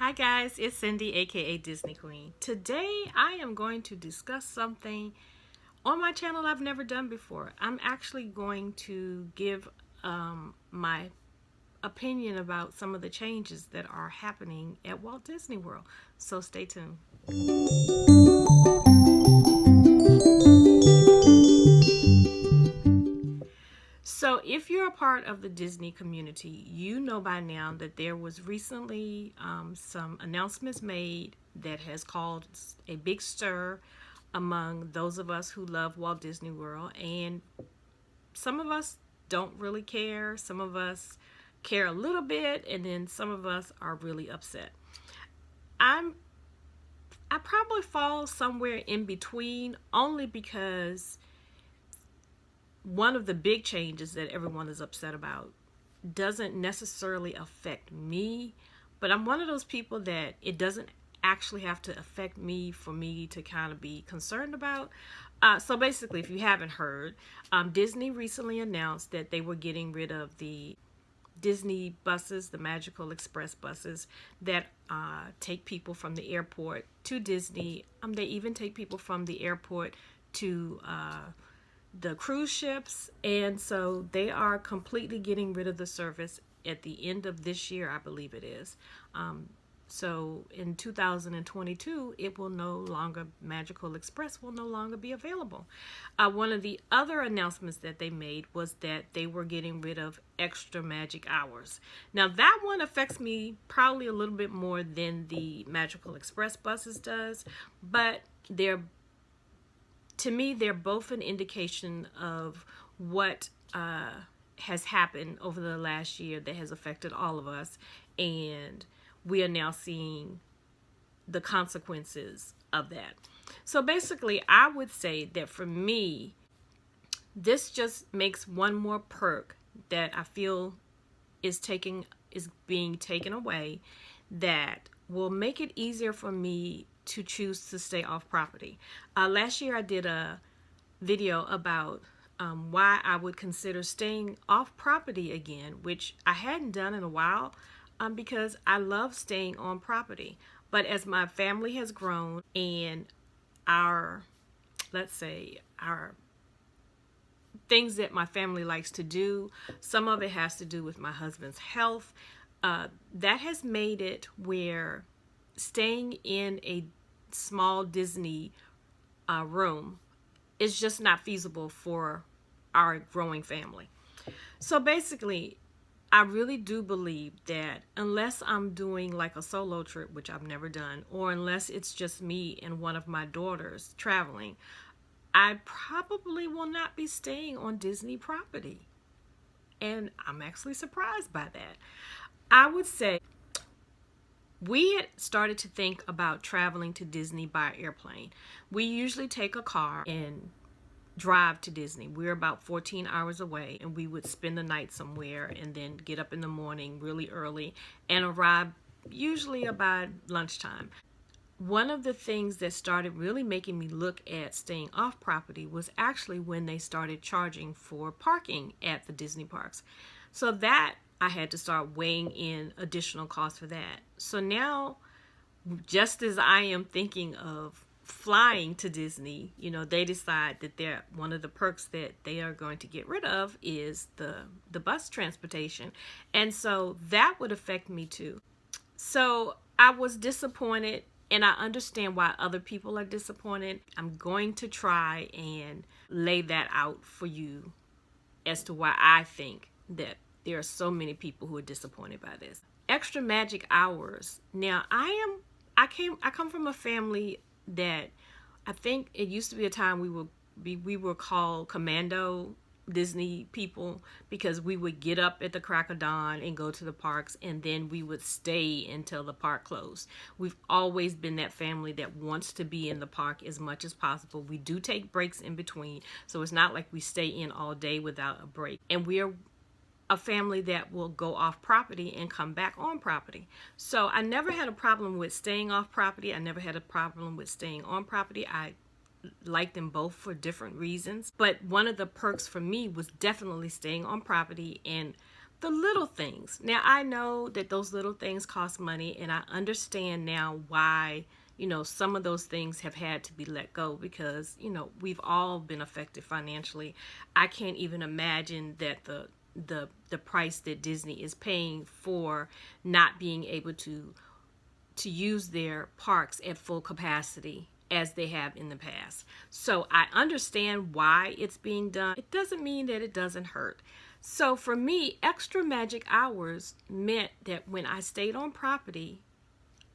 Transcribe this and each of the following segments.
Hi guys, it's Cyndi, aka Disney Queen. Today I am going to discuss something on my channel I've never done before. I'm actually going to give my opinion about some of the changes that are happening at Walt Disney World. So stay tuned. So, if you're a part of the Disney community, you know by now that there was recently some announcements made that has caused a big stir among those of us who love Walt Disney World, and some of us don't really care. Some of us care a little bit, and then some of us are really upset. I'm I probably fall somewhere in between, only because one of the big changes that everyone is upset about doesn't necessarily affect me, but I'm one of those people that it doesn't actually have to affect me for me to kind of be concerned about. So basically, if you haven't heard, Disney recently announced that they were getting rid of the Disney buses, the Magical Express buses that take people from the airport to Disney. They even take people from the airport to the cruise ships, and so they are completely getting rid of the service at the end of this year, I believe it is. So in 2022, it will no longer, Magical Express will no longer be available. One of the other announcements that they made was that they were getting rid of extra magic hours. Now that one affects me probably a little bit more than the Magical Express buses does, but to me, they're both an indication of what has happened over the last year that has affected all of us, and we are now seeing the consequences of that. So basically, I would say that for me, this just makes one more perk that I feel is being taken away, that will make it easier for me to choose to stay off property. Last year I did a video about why I would consider staying off property again, which I hadn't done in a while, because I love staying on property. But as my family has grown and our, let's say, our things that my family likes to do, some of it has to do with my husband's health, that has made it where staying in a small Disney room is just not feasible for our growing family. So basically, I really do believe that unless I'm doing like a solo trip, which I've never done, or unless it's just me and one of my daughters traveling, I probably will not be staying on Disney property. And I'm actually surprised by that. I would say we had started to think about traveling to Disney by airplane. We usually take a car and drive to Disney. We're about 14 hours away, and we would spend the night somewhere and then get up in the morning really early and arrive usually about lunchtime. One of the things that started really making me look at staying off property was actually when they started charging for parking at the Disney parks. So that I had to start weighing in additional costs for that. So now, just as I am thinking of flying to Disney, they decide that they're one of the perks that they are going to get rid of is the bus transportation. And so that would affect me too. So I was disappointed, and I understand why other people are disappointed. I'm going to try and lay that out for you as to why I think that there are so many people who are disappointed by this. Extra magic hours. Now, I come from a family that I think it used to be a time we were called commando Disney people, because we would get up at the crack of dawn and go to the parks, and then we would stay until the park closed. We've always been that family that wants to be in the park as much as possible. We do take breaks in between, so it's not like we stay in all day without a break. And we're a family that will go off property and come back on property. So I never had a problem with staying off property. I never had a problem with staying on property. I like them both for different reasons. But one of the perks for me was definitely staying on property and the little things. Now, I know that those little things cost money, and I understand now why, some of those things have had to be let go because, we've all been affected financially. I can't even imagine that the price that Disney is paying for not being able to use their parks at full capacity as they have in the past. So I understand why it's being done. It doesn't mean that it doesn't hurt. So for me, extra magic hours meant that when I stayed on property,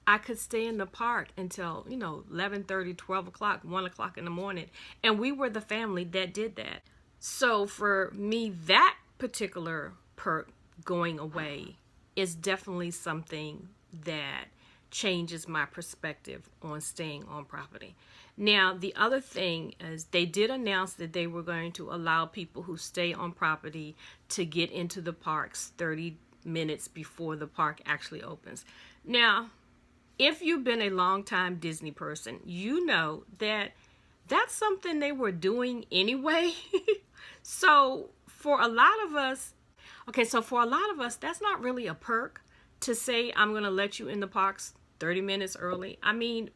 I could stay in the park until, 11:30, 12 o'clock, 1 o'clock in the morning. And we were the family that did that. So for me, that particular perk going away is definitely something that changes my perspective on staying on property. Now, the other thing is they did announce that they were going to allow people who stay on property to get into the parks 30 minutes before the park actually opens. Now, if you've been a long-time Disney person, you know that that's something they were doing anyway. So for a lot of us, that's not really a perk to say, I'm going to let you in the parks 30 minutes early. I mean,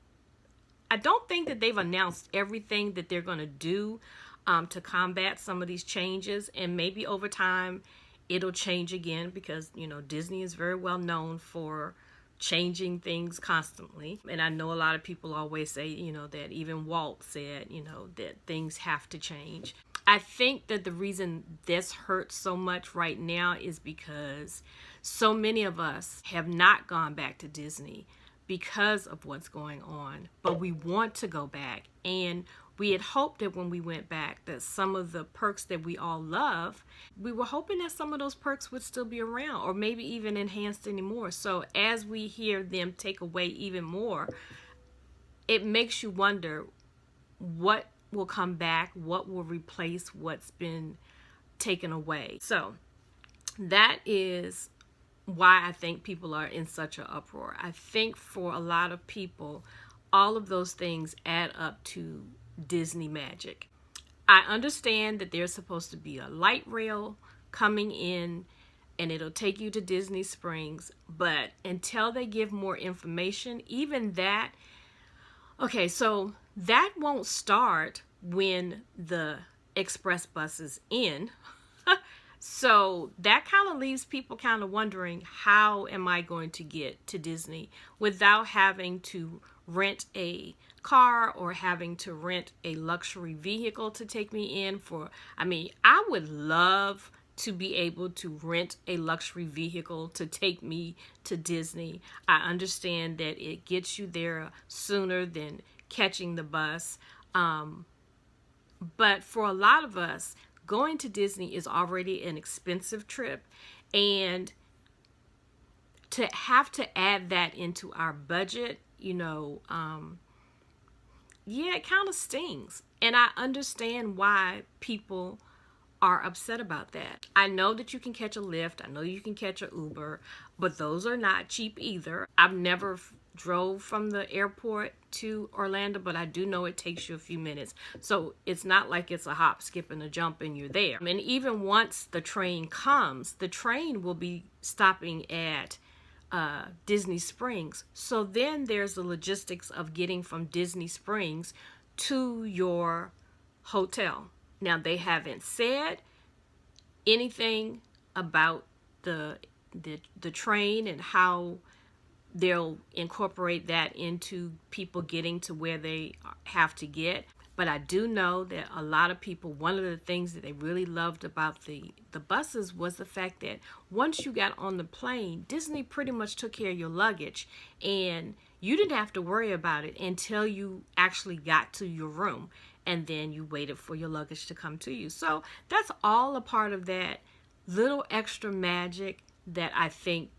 I don't think that they've announced everything that they're going to do to combat some of these changes. And maybe over time, it'll change again because, Disney is very well known for changing things constantly. And I know a lot of people always say, that even Walt said, that things have to change. I think that the reason this hurts so much right now is because so many of us have not gone back to Disney because of what's going on, but we want to go back. And we had hoped that when we went back that some of the perks that we all love, we were hoping that some of those perks would still be around or maybe even enhanced anymore. So as we hear them take away even more, it makes you wonder what will come back, what will replace what's been taken away. So that is why I think people are in such an uproar. I think for a lot of people, all of those things add up to Disney magic. I understand that there's supposed to be a light rail coming in and it'll take you to Disney Springs, but until they give more information, even that, okay, so that won't start when the express bus is in. So that kind of leaves people kind of wondering, how am I going to get to Disney without having to rent a car or having to rent a luxury vehicle to take me in I would love to be able to rent a luxury vehicle to take me to Disney. I understand that it gets you there sooner than catching the bus. But for a lot of us, going to Disney is already an expensive trip, and to have to add that into our budget, it kind of stings. And I understand why people are upset about that. I know that you can catch a Lyft. I know you can catch an Uber, but those are not cheap either. I've never drove from the airport to Orlando, but I do know it takes you a few minutes. So it's not like it's a hop, skip, and a jump and you're there. And even once the train comes, the train will be stopping at Disney Springs. So then there's the logistics of getting from Disney Springs to your hotel. Now, they haven't said anything about the train and how they'll incorporate that into people getting to where they have to get. But I do know that a lot of people, one of the things that they really loved about the buses was the fact that once you got on the plane, Disney pretty much took care of your luggage and you didn't have to worry about it until you actually got to your room, and then you waited for your luggage to come to you. So that's all a part of that little extra magic that I think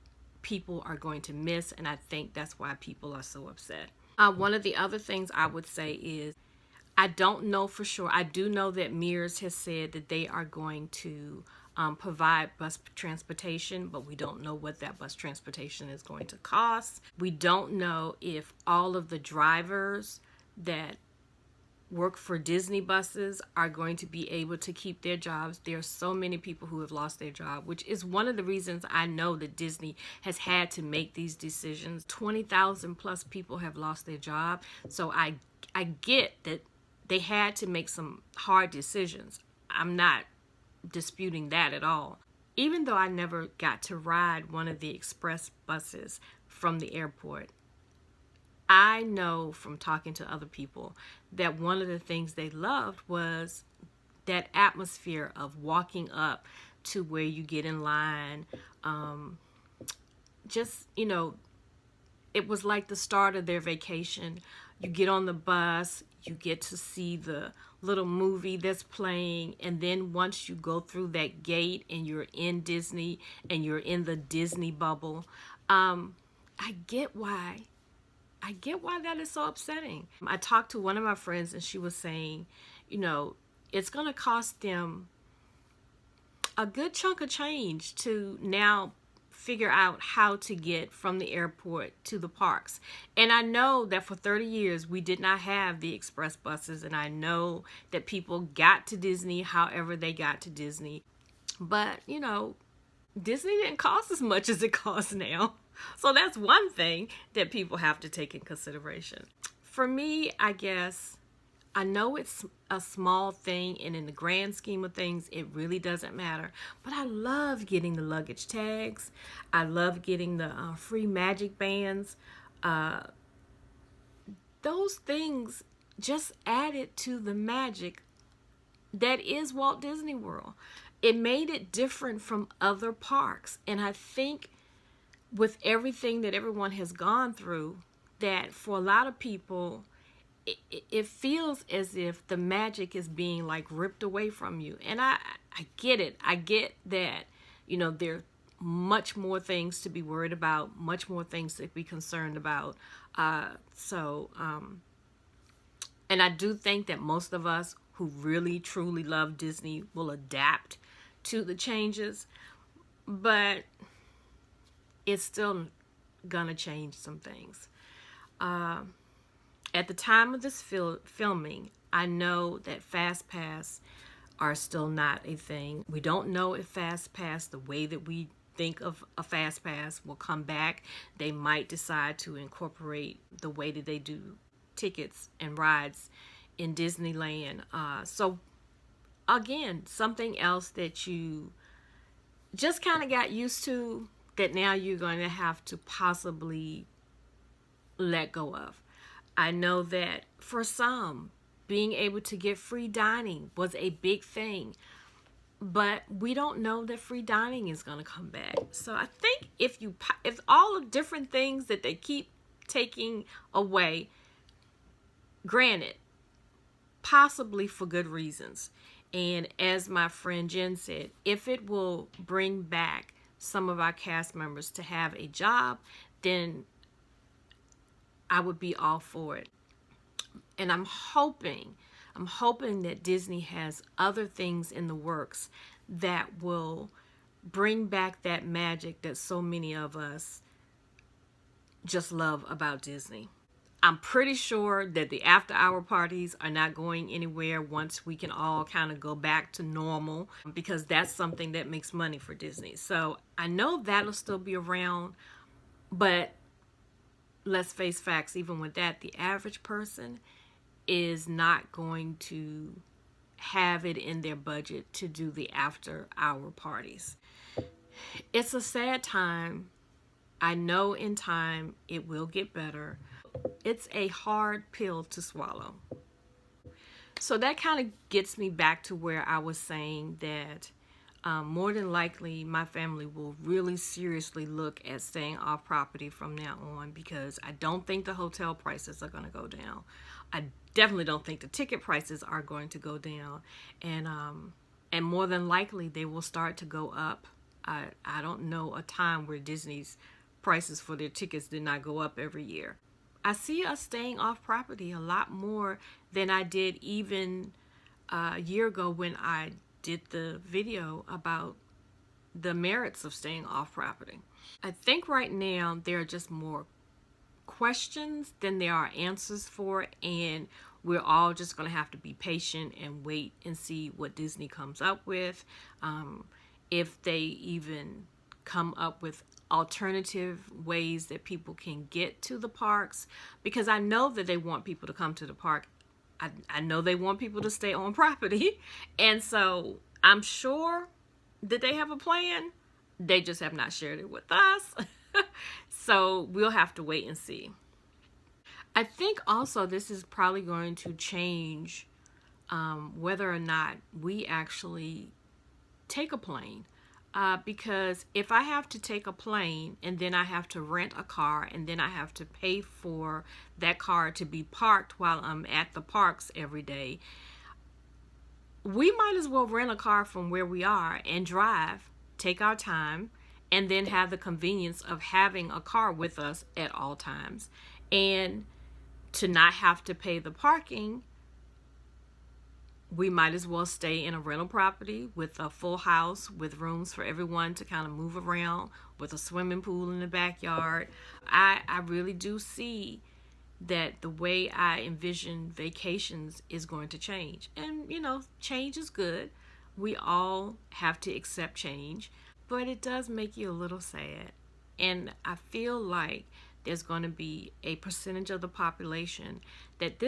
people are going to miss, and I think that's why people are so upset. One of the other things I would say is, I don't know for sure. I do know that Mears has said that they are going to provide bus transportation, but we don't know what that bus transportation is going to cost. We don't know if all of the drivers that work for Disney buses are going to be able to keep their jobs. There are so many people who have lost their job, which is one of the reasons I know that Disney has had to make these decisions. 20,000 plus people have lost their job. So I get that they had to make some hard decisions. I'm not disputing that at all. Even though I never got to ride one of the express buses from the airport, I know from talking to other people that one of the things they loved was that atmosphere of walking up to where you get in line. Just, it was like the start of their vacation. You get on the bus, you get to see the little movie that's playing, and then once you go through that gate and you're in Disney and you're in the Disney bubble, I get why that is so upsetting. I talked to one of my friends and she was saying, it's going to cost them a good chunk of change to now figure out how to get from the airport to the parks. And I know that for 30 years we did not have the express buses, and I know that people got to Disney however they got to Disney. But, Disney didn't cost as much as it costs now. So that's one thing that people have to take in consideration. For me, I guess, I know it's a small thing, and in the grand scheme of things, it really doesn't matter. But I love getting the luggage tags. I love getting the free magic bands. Those things just added to the magic that is Walt Disney World. It made it different from other parks. And I think with everything that everyone has gone through, that for a lot of people, it feels as if the magic is being like ripped away from you. And I get it. I get that, there are much more things to be worried about, much more things to be concerned about. And I do think that most of us who really, truly love Disney will adapt to the changes, but it's still gonna change some things. At the time of this filming, I know that Fast Pass are still not a thing. We don't know if Fast Pass, the way that we think of a Fast Pass, will come back. They might decide to incorporate the way that they do tickets and rides in Disneyland. So again, something else that you just kind of got used to, that now you're going to have to possibly let go of. I know that for some, being able to get free dining was a big thing, but we don't know that free dining is going to come back. So I think if all the different things that they keep taking away, granted, possibly for good reasons, and as my friend Jen said, if it will bring back some of our cast members to have a job, then I would be all for it. And I'm hoping that Disney has other things in the works that will bring back that magic that so many of us just love about Disney. I'm pretty sure that the after-hour parties are not going anywhere once we can all kind of go back to normal, because that's something that makes money for Disney. So I know that'll still be around, but let's face facts, even with that, the average person is not going to have it in their budget to do the after-hour parties. It's a sad time. I know in time it will get better. It's a hard pill to swallow. So that kind of gets me back to where I was saying that more than likely my family will really seriously look at staying off property from now on, because I don't think the hotel prices are going to go down. I definitely don't think the ticket prices are going to go down, and more than likely they will start to go up. I don't know a time where Disney's prices for their tickets did not go up every year. I see us staying off property a lot more than I did even a year ago when I did the video about the merits of staying off property. I think right now there are just more questions than there are answers for, and we're all just going to have to be patient and wait and see what Disney comes up with. If they even come up with alternative ways that people can get to the parks, because I know that they want people to come to the park. I know they want people to stay on property. And so I'm sure that they have a plan. They just have not shared it with us. So we'll have to wait and see. I think also this is probably going to change whether or not we actually take a plane. Because if I have to take a plane and then I have to rent a car and then I have to pay for that car to be parked while I'm at the parks every day, we might as well rent a car from where we are and drive, take our time, and then have the convenience of having a car with us at all times. And to not have to pay the parking, we might as well stay in a rental property with a full house with rooms for everyone to kind of move around, with a swimming pool in the backyard. I really do see that the way I envision vacations is going to change. And, change is good. We all have to accept change, but it does make you a little sad. And I feel like there's going to be a percentage of the population that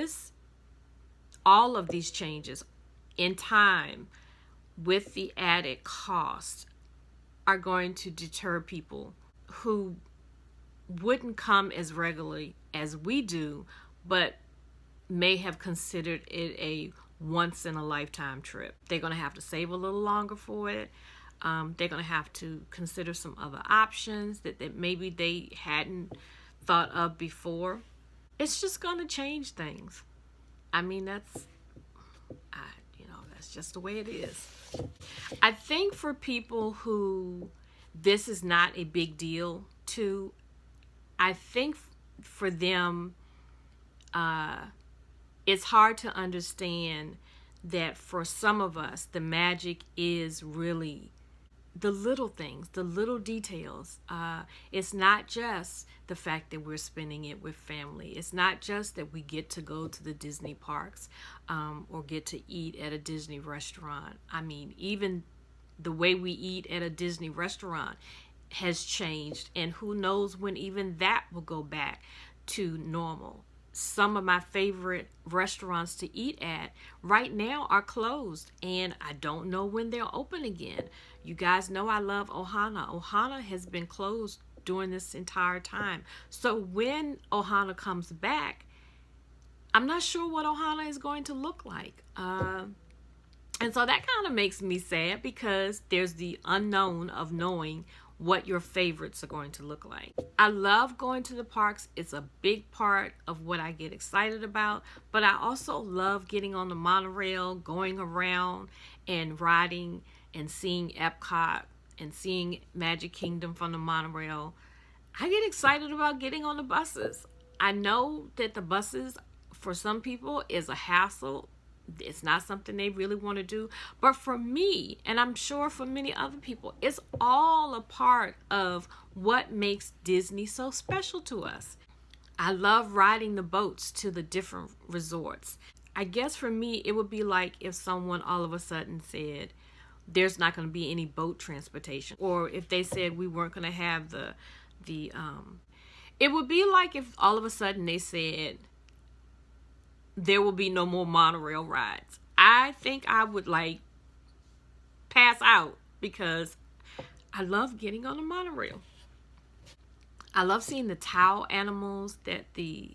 all of these changes in time with the added cost are going to deter people who wouldn't come as regularly as we do, but may have considered it a once in a lifetime trip. They're going to have to save a little longer for it. They're going to have to consider some other options that maybe they hadn't thought of before. It's just going to change things. I mean, that's just the way it is. I think for people who this is not a big deal to, I think for them, it's hard to understand that for some of us, the magic is really the little things, the little details. It's not just the fact that we're spending it with family. It's not just that we get to go to the Disney parks or get to eat at a Disney restaurant. I mean, even the way we eat at a Disney restaurant has changed, and who knows when even that will go back to normal. Some of my favorite restaurants to eat at right now are closed, and I don't know when they'll open again. You guys know I love Ohana. Ohana has been closed during this entire time. So when Ohana comes back, I'm not sure what Ohana is going to look like. And so that kind of makes me sad, because there's the unknown of knowing what your favorites are going to look like. I love going to the parks. It's a big part of what I get excited about, but I also love getting on the monorail, going around and riding and seeing Epcot and seeing Magic Kingdom from the monorail. I get excited about getting on the buses. I know that the buses for some people is a hassle. It's not something they really want to do. But for me, and I'm sure for many other people, it's all a part of what makes Disney so special to us. I love riding the boats to the different resorts. I guess for me, it would be like if someone all of a sudden said, there's not going to be any boat transportation. Or if they said we weren't going to have it would be like if all of a sudden they said, there will be no more monorail rides. I think I would pass out, because I love getting on a monorail. I love seeing the towel animals that the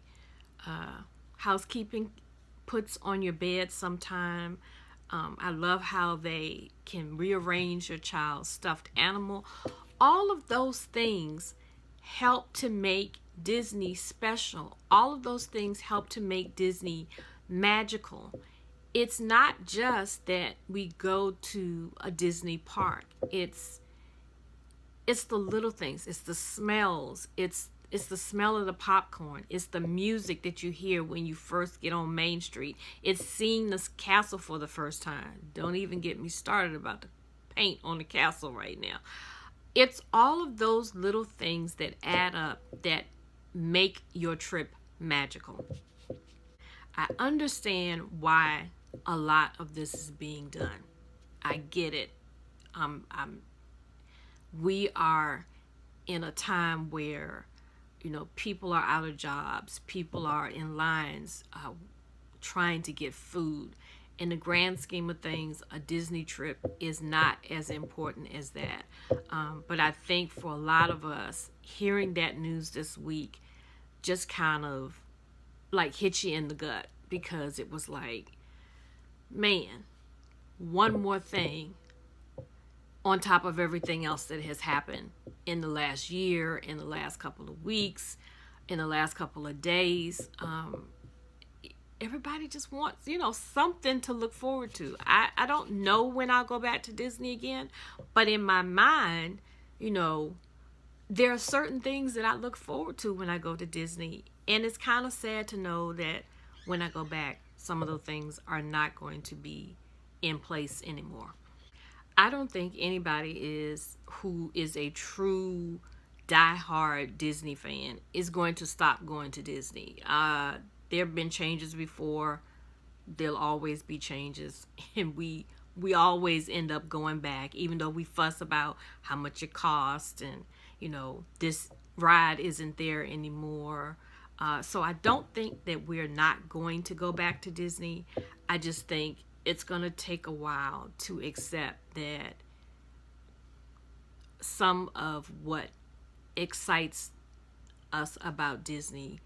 housekeeping puts on your bed sometime. I love how they can rearrange your child's stuffed animal. All of those things help to make Disney special. All of those things help to make Disney magical. It's not just that we go to a Disney park. It's the little things. It's the smells. It's the smell of the popcorn. It's the music that you hear when you first get on Main Street. It's seeing this castle for the first time. Don't even get me started about the paint on the castle right now. It's all of those little things that add up that make your trip magical. I understand why a lot of this is being done. I get it. We are in a time where, people are out of jobs, people are in lines trying to get food. In the grand scheme of things, a Disney trip is not as important as that. But I think for a lot of us, hearing that news this week just kind of like hit you in the gut, because it was like, man, one more thing on top of everything else that has happened in the last year, in the last couple of weeks, in the last couple of days. Everybody just wants, something to look forward to. I don't know when I'll go back to Disney again, but in my mind, there are certain things that I look forward to when I go to Disney. And it's kind of sad to know that when I go back, some of those things are not going to be in place anymore. I don't think anybody who is a true diehard Disney fan is going to stop going to Disney. There have been changes before. There'll always be changes, and we always end up going back, even though we fuss about how much it costs, and this ride isn't there anymore. So I don't think that we're not going to go back to Disney. I just think it's going to take a while to accept that some of what excites us about Disney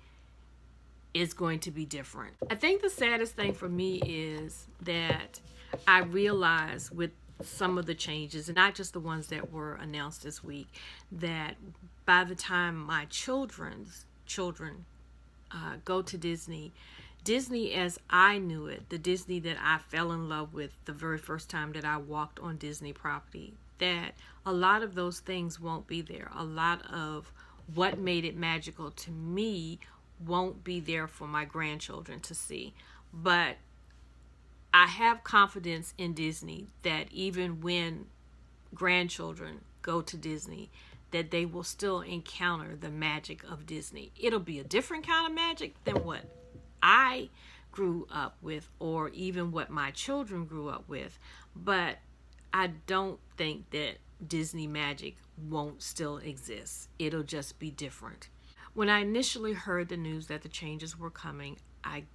is going to be different. I think the saddest thing for me is that I realize with some of the changes, and not just the ones that were announced this week, that by the time my children's children go to Disney, Disney as I knew it, the Disney that I fell in love with the very first time that I walked on Disney property, that a lot of those things won't be there. A lot of what made it magical to me won't be there for my grandchildren to see. But I have confidence in Disney that even when grandchildren go to Disney, that they will still encounter the magic of Disney. It'll be a different kind of magic than what I grew up with, or even what my children grew up with. But I don't think that Disney magic won't still exist. It'll just be different. When I initially heard the news that the changes were coming, I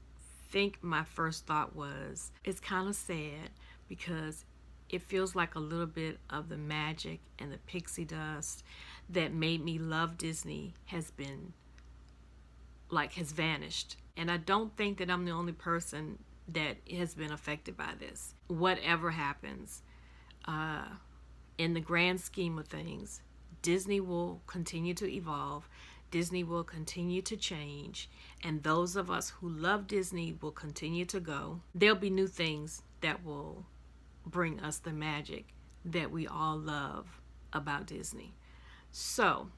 think my first thought was, it's kind of sad, because it feels like a little bit of the magic and the pixie dust that made me love Disney has vanished. And I don't think that I'm the only person that has been affected by this. Whatever happens, in the grand scheme of things, Disney will continue to evolve. Disney will continue to change. And those of us who love Disney will continue to go. There'll be new things that will bring us the magic that we all love about Disney. So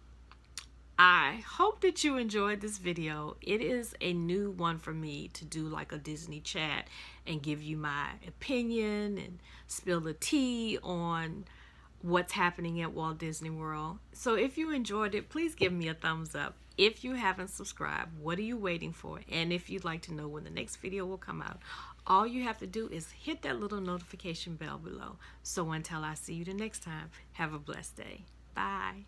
I hope that you enjoyed this video. It is a new one for me to do like a Disney chat and give you my opinion and spill the tea on what's happening at Walt Disney World. So if you enjoyed it, please give me a thumbs up. If you haven't subscribed, what are you waiting for? And if you'd like to know when the next video will come out, all you have to do is hit that little notification bell below. So until I see you the next time, have a blessed day. Bye.